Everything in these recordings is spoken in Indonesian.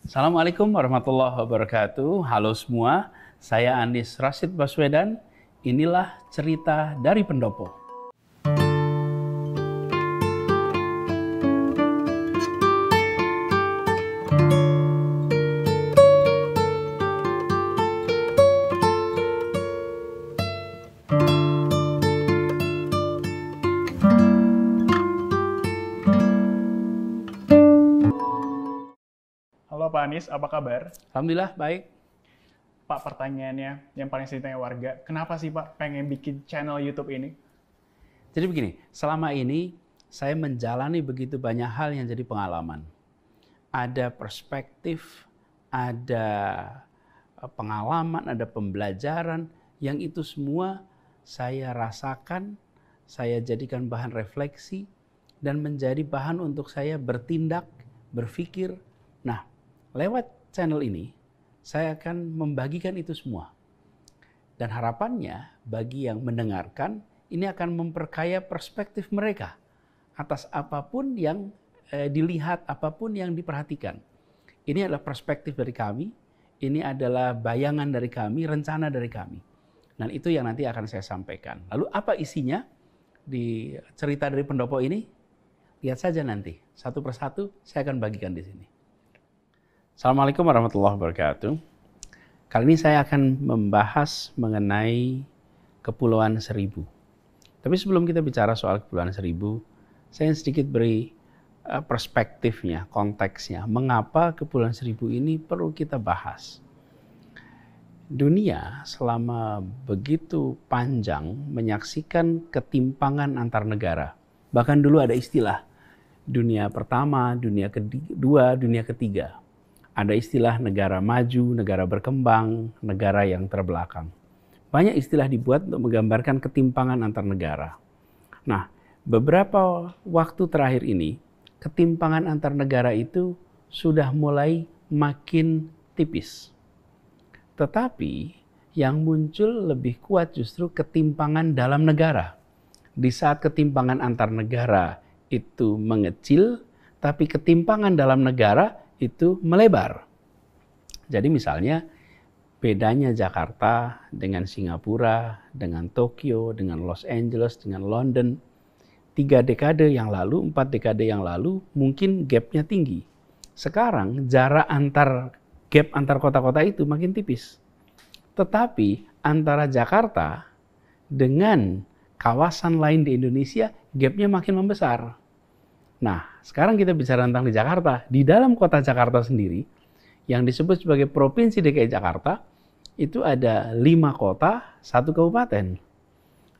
Assalamualaikum warahmatullahi wabarakatuh. Halo semua, saya Anies Rashid Baswedan. Inilah cerita dari pendopo. Halo Pak Anies, apa kabar? Alhamdulillah baik. Pak, pertanyaannya yang paling sering ditanya warga, kenapa sih Pak pengen bikin channel YouTube ini? Jadi begini, selama ini saya menjalani begitu banyak hal yang jadi pengalaman. Ada perspektif, ada pengalaman, ada pembelajaran, yang itu semua saya rasakan, saya jadikan bahan refleksi, dan menjadi bahan untuk saya bertindak, berpikir. Nah, lewat channel ini, saya akan membagikan itu semua. Dan harapannya bagi yang mendengarkan, ini akan memperkaya perspektif mereka atas apapun yang dilihat, apapun yang diperhatikan. Ini adalah perspektif dari kami, ini adalah bayangan dari kami, rencana dari kami. Dan itu yang nanti akan saya sampaikan. Lalu apa isinya di cerita dari pendopo ini? Lihat saja nanti, satu persatu saya akan bagikan di sini. Assalamualaikum warahmatullahi wabarakatuh. Kali ini saya akan membahas mengenai Kepulauan Seribu. Tapi sebelum kita bicara soal Kepulauan Seribu, saya sedikit beri perspektifnya, konteksnya. Mengapa Kepulauan Seribu ini perlu kita bahas? Dunia selama begitu panjang menyaksikan ketimpangan antar negara. Bahkan dulu ada istilah dunia pertama, dunia kedua, dunia ketiga. Ada istilah negara maju, negara berkembang, negara yang terbelakang. Banyak istilah dibuat untuk menggambarkan ketimpangan antar negara. Nah, beberapa waktu terakhir ini, ketimpangan antar negara itu sudah mulai makin tipis. Tetapi yang muncul lebih kuat justru ketimpangan dalam negara. Di saat ketimpangan antar negara itu mengecil, tapi ketimpangan dalam negara itu melebar. Jadi misalnya bedanya Jakarta dengan Singapura, dengan Tokyo, dengan Los Angeles, dengan London, 3 dekade yang lalu, 4 dekade yang lalu mungkin gapnya tinggi. Sekarang jarak gap antar kota-kota itu makin tipis. Tetapi antara Jakarta dengan kawasan lain di Indonesia gapnya makin membesar. Nah, sekarang kita bicara tentang di Jakarta. Di dalam kota Jakarta sendiri, yang disebut sebagai Provinsi DKI Jakarta, itu ada 5 kota, 1 kabupaten.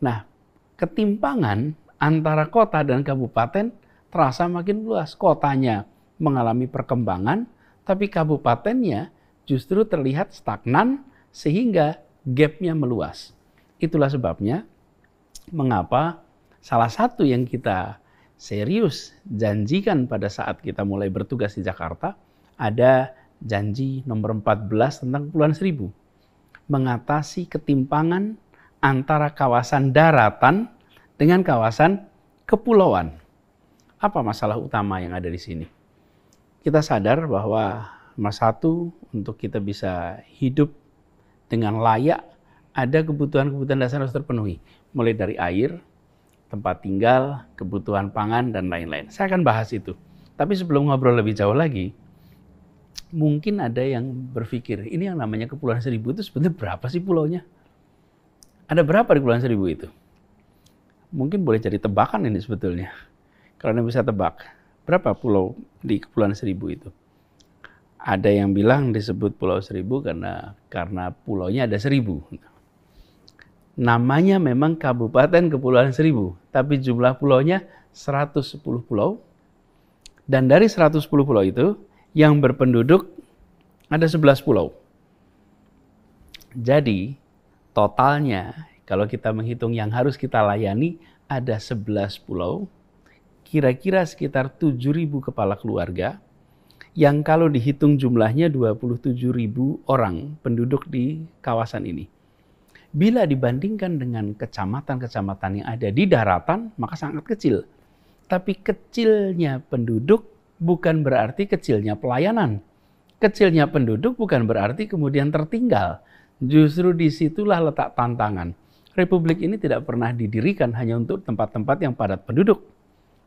Nah, ketimpangan antara kota dan kabupaten terasa makin luas. Kotanya mengalami perkembangan, tapi kabupatennya justru terlihat stagnan sehingga gapnya meluas. Itulah sebabnya mengapa salah satu yang kita serius janjikan pada saat kita mulai bertugas di Jakarta, ada janji nomor 14 tentang Kepulauan Seribu. Mengatasi ketimpangan antara kawasan daratan dengan kawasan kepulauan. Apa masalah utama yang ada di sini? Kita sadar bahwa nomor 1, untuk kita bisa hidup dengan layak, ada kebutuhan-kebutuhan dasar harus terpenuhi. Mulai dari air, tempat tinggal, kebutuhan pangan, dan lain-lain. Saya akan bahas itu. Tapi sebelum ngobrol lebih jauh lagi, mungkin ada yang berpikir, ini yang namanya Kepulauan Seribu itu sebenarnya berapa sih pulaunya? Ada berapa di Kepulauan Seribu itu? Mungkin boleh jadi tebakan ini sebetulnya. Kalau Anda bisa tebak, berapa pulau di Kepulauan Seribu itu? Ada yang bilang disebut Pulau Seribu karena pulaunya ada 1000. Namanya memang Kabupaten Kepulauan Seribu, tapi jumlah pulaunya 110 pulau. Dan dari 110 pulau itu, yang berpenduduk ada 11 pulau. Jadi, totalnya kalau kita menghitung yang harus kita layani, ada 11 pulau, kira-kira sekitar 7.000 kepala keluarga, yang kalau dihitung jumlahnya 27.000 orang penduduk di kawasan ini. Bila dibandingkan dengan kecamatan-kecamatan yang ada di daratan, maka sangat kecil. Tapi kecilnya penduduk bukan berarti kecilnya pelayanan. Kecilnya penduduk bukan berarti kemudian tertinggal. Justru disitulah letak tantangan. Republik ini tidak pernah didirikan hanya untuk tempat-tempat yang padat penduduk.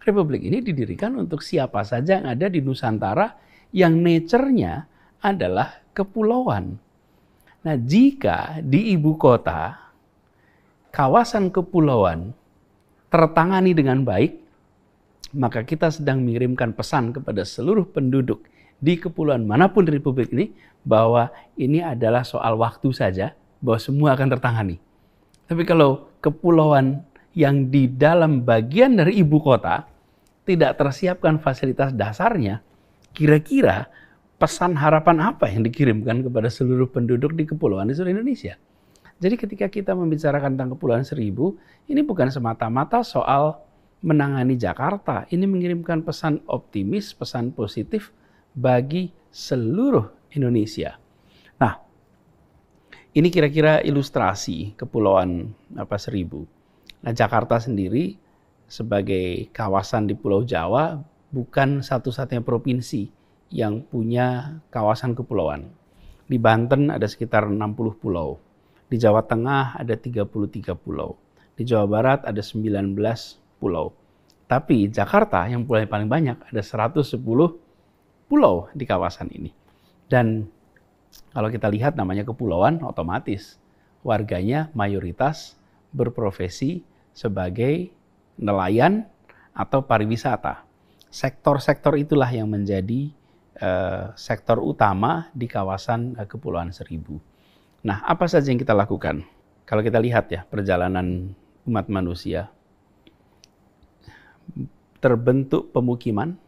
Republik ini didirikan untuk siapa saja yang ada di Nusantara yang nature-nya adalah kepulauan. Nah, jika di ibu kota, kawasan kepulauan tertangani dengan baik, maka kita sedang mengirimkan pesan kepada seluruh penduduk di kepulauan manapun di Republik ini, bahwa ini adalah soal waktu saja, bahwa semua akan tertangani. Tapi kalau kepulauan yang di dalam bagian dari ibu kota tidak tersiapkan fasilitas dasarnya, kira-kira pesan harapan apa yang dikirimkan kepada seluruh penduduk di kepulauan di seluruh Indonesia? Jadi ketika kita membicarakan tentang Kepulauan Seribu, ini bukan semata-mata soal menangani Jakarta. Ini mengirimkan pesan optimis, pesan positif bagi seluruh Indonesia. Nah, ini kira-kira ilustrasi Kepulauan Seribu. Nah, Jakarta sendiri sebagai kawasan di Pulau Jawa bukan satu-satunya provinsi yang punya kawasan kepulauan. Di Banten ada sekitar 60 pulau. Di Jawa Tengah ada 33 pulau. Di Jawa Barat ada 19 pulau. Tapi Jakarta yang paling banyak ada 110 pulau di kawasan ini. Dan kalau kita lihat namanya kepulauan, otomatis warganya mayoritas berprofesi sebagai nelayan atau pariwisata. Sektor-sektor itulah yang menjadi sektor utama di kawasan Kepulauan Seribu. Nah, apa saja yang kita lakukan? Kalau kita lihat ya, perjalanan umat manusia, terbentuk pemukiman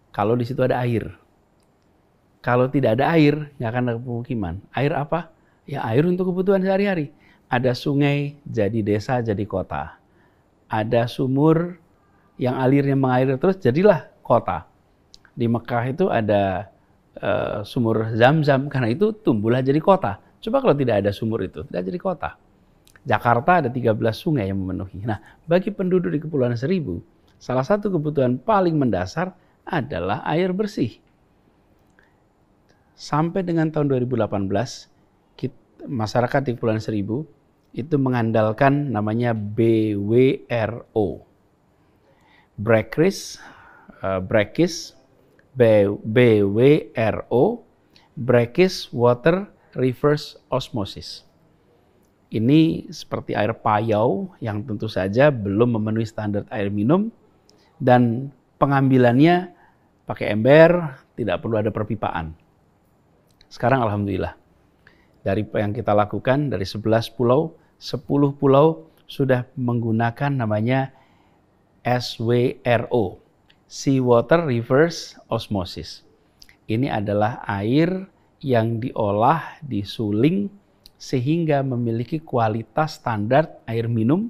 kalau di situ ada air. Kalau tidak ada air, nggak akan ada pemukiman. Air apa? Ya air untuk kebutuhan sehari-hari. Ada sungai, jadi desa, jadi kota. Ada sumur yang alirnya mengalir terus, jadilah kota. Di Mekah itu ada sumur Zam-Zam, karena itu tumbuhlah jadi kota. Coba kalau tidak ada sumur itu, tidak jadi kota. Jakarta ada 13 sungai yang memenuhi. Nah, bagi penduduk di Kepulauan Seribu, salah satu kebutuhan paling mendasar adalah air bersih. Sampai dengan tahun 2018, masyarakat di Kepulauan Seribu itu mengandalkan namanya BWRO. BWRO, Brackish Water Reverse Osmosis. Ini seperti air payau yang tentu saja belum memenuhi standar air minum dan pengambilannya pakai ember, tidak perlu ada perpipaan. Sekarang alhamdulillah, dari yang kita lakukan dari 11 pulau, 10 pulau sudah menggunakan namanya SWRO, Seawater Reverse Osmosis. Ini adalah air yang diolah, disuling, sehingga memiliki kualitas standar air minum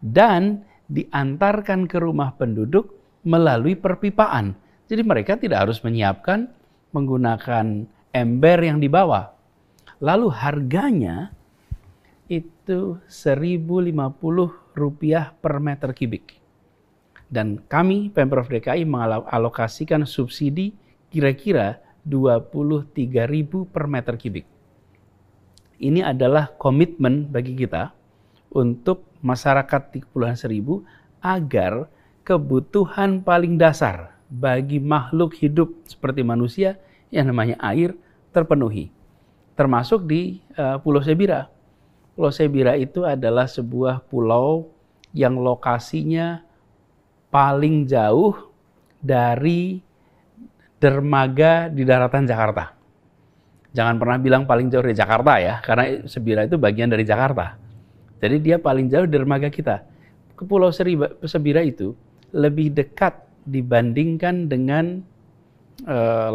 dan diantarkan ke rumah penduduk melalui perpipaan. Jadi mereka tidak harus menyiapkan menggunakan ember yang dibawa. Lalu harganya itu Rp1.050 per meter kubik. Dan kami Pemprov DKI mengalokasikan subsidi kira-kira Rp23.000 per meter kubik. Ini adalah komitmen bagi kita untuk masyarakat di Kepulauan Seribu agar kebutuhan paling dasar bagi makhluk hidup seperti manusia yang namanya air terpenuhi. Termasuk di Pulau Sebira. Pulau Sebira itu adalah sebuah pulau yang lokasinya paling jauh dari dermaga di daratan Jakarta. Jangan pernah bilang paling jauh dari Jakarta ya, karena Sebira itu bagian dari Jakarta. Jadi dia paling jauh dari dermaga kita. Ke Pulau Sebira itu lebih dekat dibandingkan dengan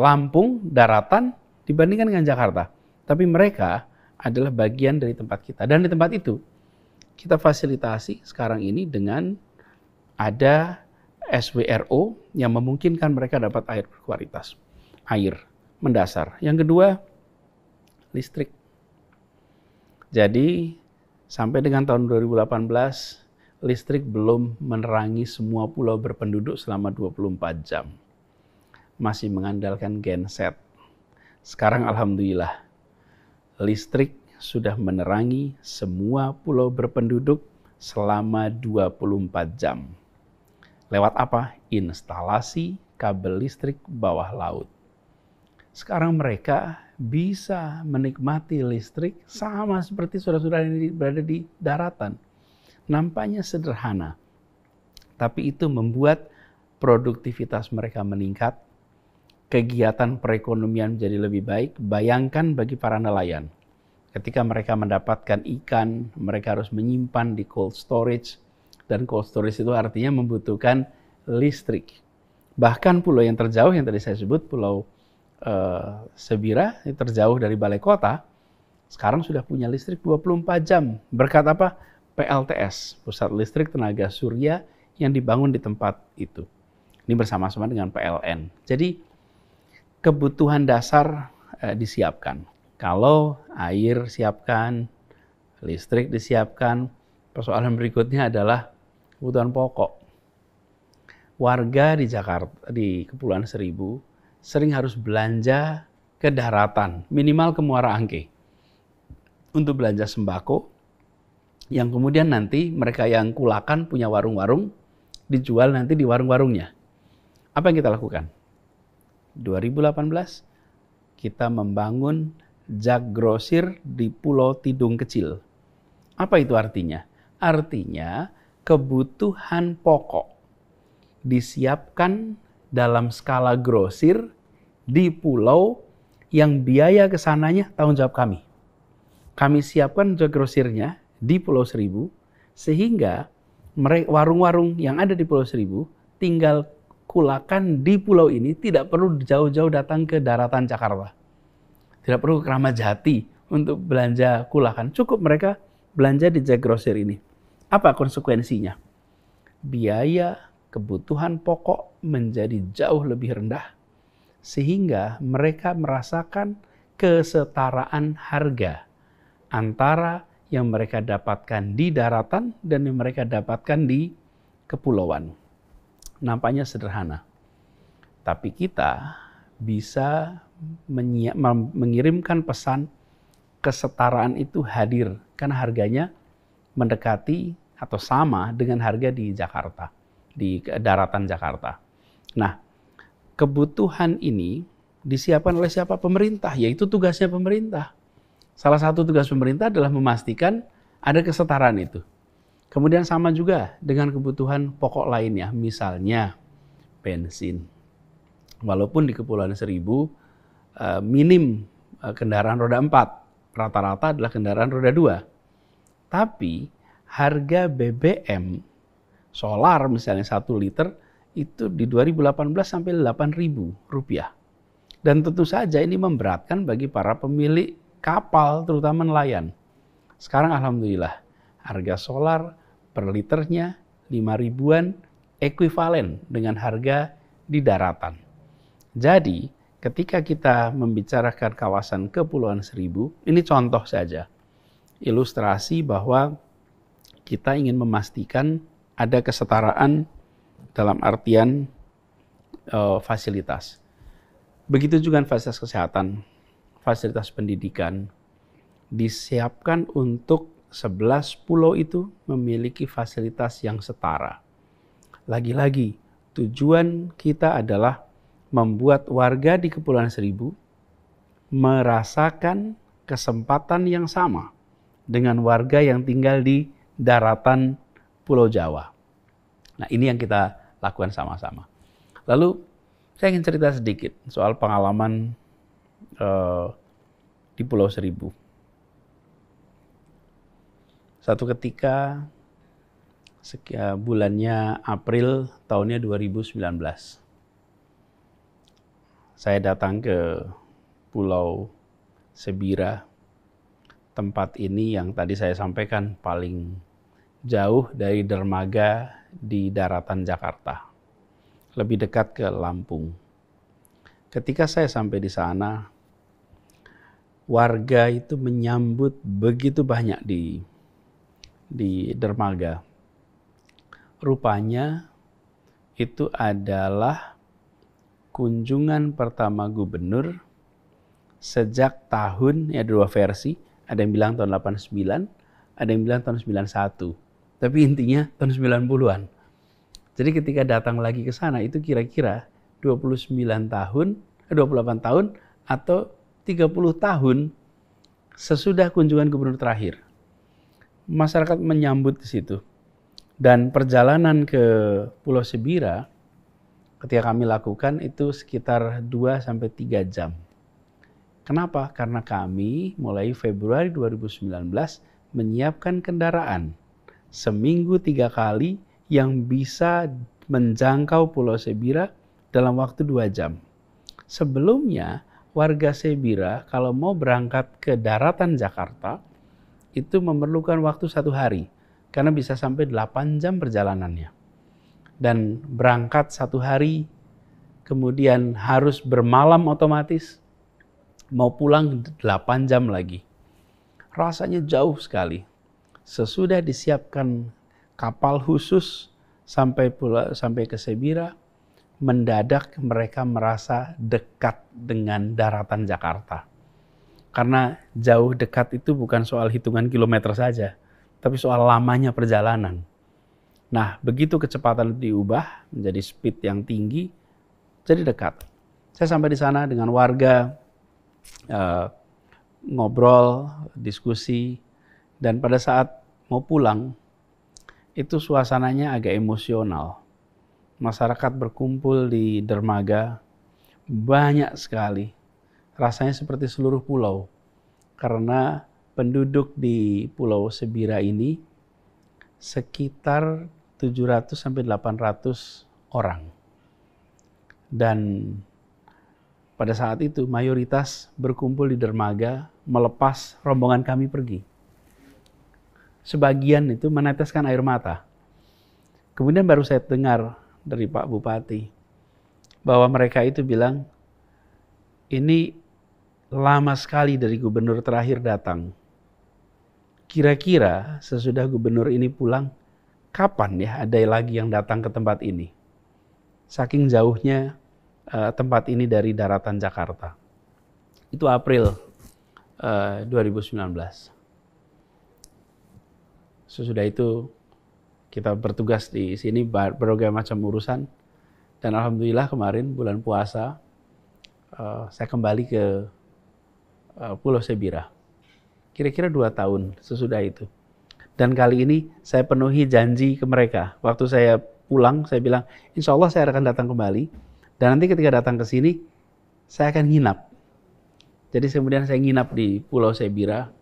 Lampung, daratan, dibandingkan dengan Jakarta. Tapi mereka adalah bagian dari tempat kita. Dan di tempat itu, kita fasilitasi sekarang ini dengan ada SWRO yang memungkinkan mereka dapat air berkualitas. Air mendasar. Yang kedua, listrik. Jadi sampai dengan tahun 2018 listrik belum menerangi semua pulau berpenduduk selama 24 jam. Masih mengandalkan genset. Sekarang alhamdulillah, listrik sudah menerangi semua pulau berpenduduk selama 24 jam. Lewat apa? Instalasi kabel listrik bawah laut. Sekarang mereka bisa menikmati listrik sama seperti saudara-saudara yang berada di daratan. Nampaknya sederhana, tapi itu membuat produktivitas mereka meningkat, kegiatan perekonomian menjadi lebih baik. Bayangkan bagi para nelayan, ketika mereka mendapatkan ikan, mereka harus menyimpan di cold storage, dan cold storage itu artinya membutuhkan listrik. Bahkan pulau yang terjauh yang tadi saya sebut, Pulau Sebira, yang terjauh dari balai kota, sekarang sudah punya listrik 24 jam. Berkat apa? PLTS, Pusat Listrik Tenaga Surya, yang dibangun di tempat itu. Ini bersama-sama dengan PLN. Jadi kebutuhan dasar disiapkan. Kalau air siapkan, listrik disiapkan, persoalan berikutnya adalah kebutuhan pokok. Warga di Jakarta, di Kepulauan Seribu, sering harus belanja ke daratan, minimal ke Muara Angke, untuk belanja sembako, yang kemudian nanti mereka yang kulakan punya warung-warung, dijual nanti di warung-warungnya. Apa yang kita lakukan? 2018, kita membangun jak grosir di Pulau Tidung Kecil. Apa itu artinya? Artinya kebutuhan pokok disiapkan dalam skala grosir di pulau yang biaya kesananya tanggung jawab kami. Kami siapkan jak grosirnya di Pulau Seribu, sehingga warung-warung yang ada di Pulau Seribu tinggal kulakan di pulau ini, tidak perlu jauh-jauh datang ke daratan Jakarta. Tidak perlu ke Kramat Jati untuk belanja kulakan. Cukup mereka belanja di jak grosir ini. Apa konsekuensinya? Biaya kebutuhan pokok menjadi jauh lebih rendah, sehingga mereka merasakan kesetaraan harga antara yang mereka dapatkan di daratan dan yang mereka dapatkan di kepulauan. Nampaknya sederhana, tapi kita bisa mengirimkan pesan kesetaraan itu hadir karena harganya mendekati atau sama dengan harga di Jakarta, di daratan Jakarta. Nah, kebutuhan ini disiapkan oleh siapa? Pemerintah, yaitu tugasnya pemerintah. Salah satu tugas pemerintah adalah memastikan ada kesetaraan itu. Kemudian sama juga dengan kebutuhan pokok lainnya, misalnya bensin. Walaupun di Kepulauan Seribu minim kendaraan roda 4, rata-rata adalah kendaraan roda 2. Tapi harga BBM solar misalnya 1 liter itu di 2018 sampai Rp8.000. Dan tentu saja ini memberatkan bagi para pemilik kapal, terutama nelayan. Sekarang alhamdulillah harga solar per liternya 5.000-an, ekuivalen dengan harga di daratan. Jadi ketika kita membicarakan kawasan Kepulauan Seribu, ini contoh saja, ilustrasi bahwa kita ingin memastikan ada kesetaraan dalam artian fasilitas. Begitu juga fasilitas kesehatan, fasilitas pendidikan, disiapkan untuk 11 pulau itu memiliki fasilitas yang setara. Lagi-lagi, tujuan kita adalah membuat warga di Kepulauan Seribu merasakan kesempatan yang sama dengan warga yang tinggal di daratan Pulau Jawa. Nah, ini yang kita lakukan sama-sama. Lalu, saya ingin cerita sedikit soal pengalaman di Pulau Seribu. Satu ketika, bulannya April tahunnya 2019, saya datang ke Pulau Sebira, tempat ini yang tadi saya sampaikan paling jauh dari dermaga di daratan Jakarta, lebih dekat ke Lampung. Ketika saya sampai di sana, warga itu menyambut begitu banyak di dermaga. Rupanya itu adalah kunjungan pertama gubernur sejak tahun, ya dua versi, ada yang bilang tahun 89, ada yang bilang tahun 91. Tapi intinya tahun 90-an. Jadi ketika datang lagi ke sana itu kira-kira 29 tahun, 28 tahun atau 30 tahun sesudah kunjungan gubernur terakhir. Masyarakat menyambut di situ. Dan perjalanan ke Pulau Sebira ketika kami lakukan itu sekitar 2-3 jam. Kenapa? Karena kami mulai Februari 2019 menyiapkan kendaraan seminggu 3 kali yang bisa menjangkau Pulau Sebira dalam waktu 2 jam. Sebelumnya, warga Sebira kalau mau berangkat ke daratan Jakarta, itu memerlukan waktu 1 hari, karena bisa sampai 8 jam perjalanannya. Dan berangkat 1 hari, kemudian harus bermalam otomatis, mau pulang 8 jam lagi. Rasanya jauh sekali. Sesudah disiapkan kapal khusus sampai ke Sebira, mendadak mereka merasa dekat dengan daratan Jakarta. Karena jauh dekat itu bukan soal hitungan kilometer saja, tapi soal lamanya perjalanan. Nah, begitu kecepatan diubah menjadi speed yang tinggi, jadi dekat. Saya sampai di sana dengan warga, ngobrol, diskusi, dan pada saat mau pulang, itu suasananya agak emosional. Masyarakat berkumpul di dermaga, banyak sekali. Rasanya seperti seluruh pulau. Karena penduduk di Pulau Sebira ini sekitar 700-800 orang. Dan pada saat itu mayoritas berkumpul di dermaga melepas rombongan kami pergi. Sebagian itu meneteskan air mata. Kemudian baru saya dengar dari Pak Bupati bahwa mereka itu bilang, ini lama sekali dari gubernur terakhir datang. Kira-kira sesudah gubernur ini pulang, kapan ya ada lagi yang datang ke tempat ini? Saking jauhnya tempat ini dari daratan Jakarta. Itu April 2019. Sesudah itu kita bertugas di sini berbagai macam urusan, dan alhamdulillah kemarin bulan puasa saya kembali ke Pulau Sebira. Kira-kira 2 tahun sesudah itu. Dan kali ini saya penuhi janji ke mereka. Waktu saya pulang saya bilang, insya Allah saya akan datang kembali, dan nanti ketika datang ke sini saya akan nginap. Jadi kemudian saya nginap di Pulau Sebira,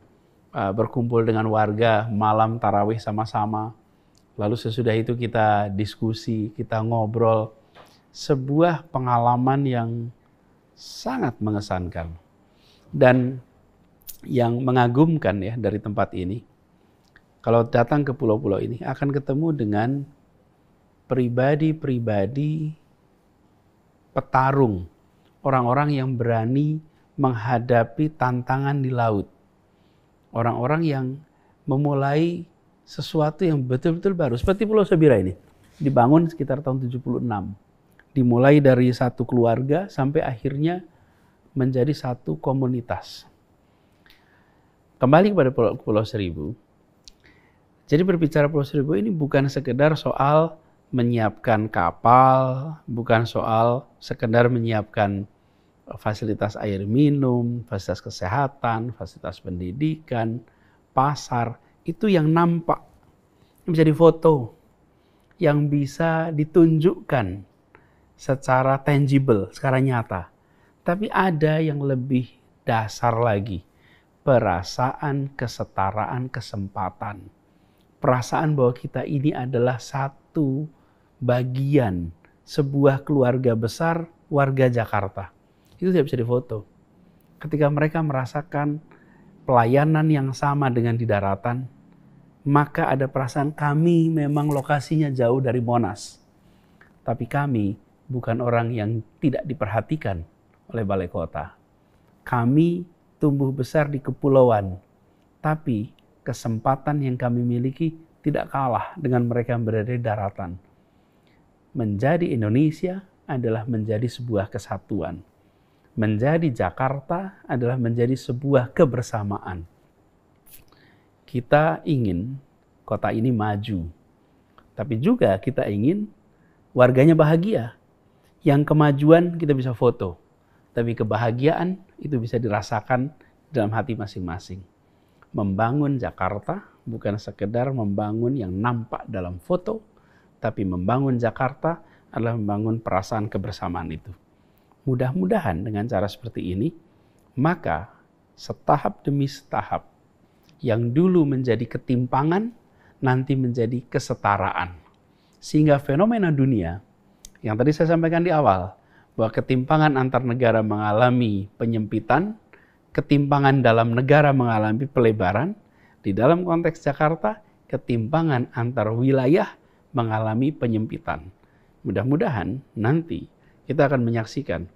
berkumpul dengan warga, malam tarawih sama-sama. Lalu sesudah itu kita diskusi, kita ngobrol. Sebuah pengalaman yang sangat mengesankan. Dan yang mengagumkan ya dari tempat ini, kalau datang ke pulau-pulau ini akan ketemu dengan pribadi-pribadi petarung. Orang-orang yang berani menghadapi tantangan di laut. Orang-orang yang memulai sesuatu yang betul-betul baru. Seperti Pulau Sebira ini, dibangun sekitar tahun 76. Dimulai dari satu keluarga sampai akhirnya menjadi satu komunitas. Kembali kepada Pulau Seribu. Jadi berbicara Pulau Seribu ini bukan sekedar soal menyiapkan kapal, bukan soal sekedar menyiapkan fasilitas air minum, fasilitas kesehatan, fasilitas pendidikan, pasar, itu yang nampak, menjadi foto, yang bisa ditunjukkan secara tangible, secara nyata. Tapi ada yang lebih dasar lagi, perasaan kesetaraan kesempatan. Perasaan bahwa kita ini adalah satu bagian sebuah keluarga besar warga Jakarta. Itu tidak bisa difoto. Ketika mereka merasakan pelayanan yang sama dengan di daratan, maka ada perasaan kami memang lokasinya jauh dari Monas. Tapi kami bukan orang yang tidak diperhatikan oleh Balai Kota. Kami tumbuh besar di kepulauan, tapi kesempatan yang kami miliki tidak kalah dengan mereka yang berada di daratan. Menjadi Indonesia adalah menjadi sebuah kesatuan. Menjadi Jakarta adalah menjadi sebuah kebersamaan. Kita ingin kota ini maju, tapi juga kita ingin warganya bahagia. Yang kemajuan kita bisa foto, tapi kebahagiaan itu bisa dirasakan dalam hati masing-masing. Membangun Jakarta bukan sekedar membangun yang nampak dalam foto, tapi membangun Jakarta adalah membangun perasaan kebersamaan itu. Mudah-mudahan dengan cara seperti ini, maka setahap demi setahap, yang dulu menjadi ketimpangan, nanti menjadi kesetaraan. Sehingga fenomena dunia, yang tadi saya sampaikan di awal, bahwa ketimpangan antar negara mengalami penyempitan, ketimpangan dalam negara mengalami pelebaran, di dalam konteks Jakarta, ketimpangan antar wilayah mengalami penyempitan. Mudah-mudahan nanti kita akan menyaksikan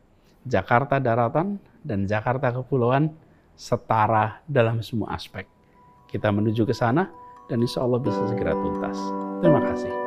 Jakarta daratan dan Jakarta kepulauan setara dalam semua aspek. Kita menuju ke sana dan insya Allah bisa segera tuntas. Terima kasih.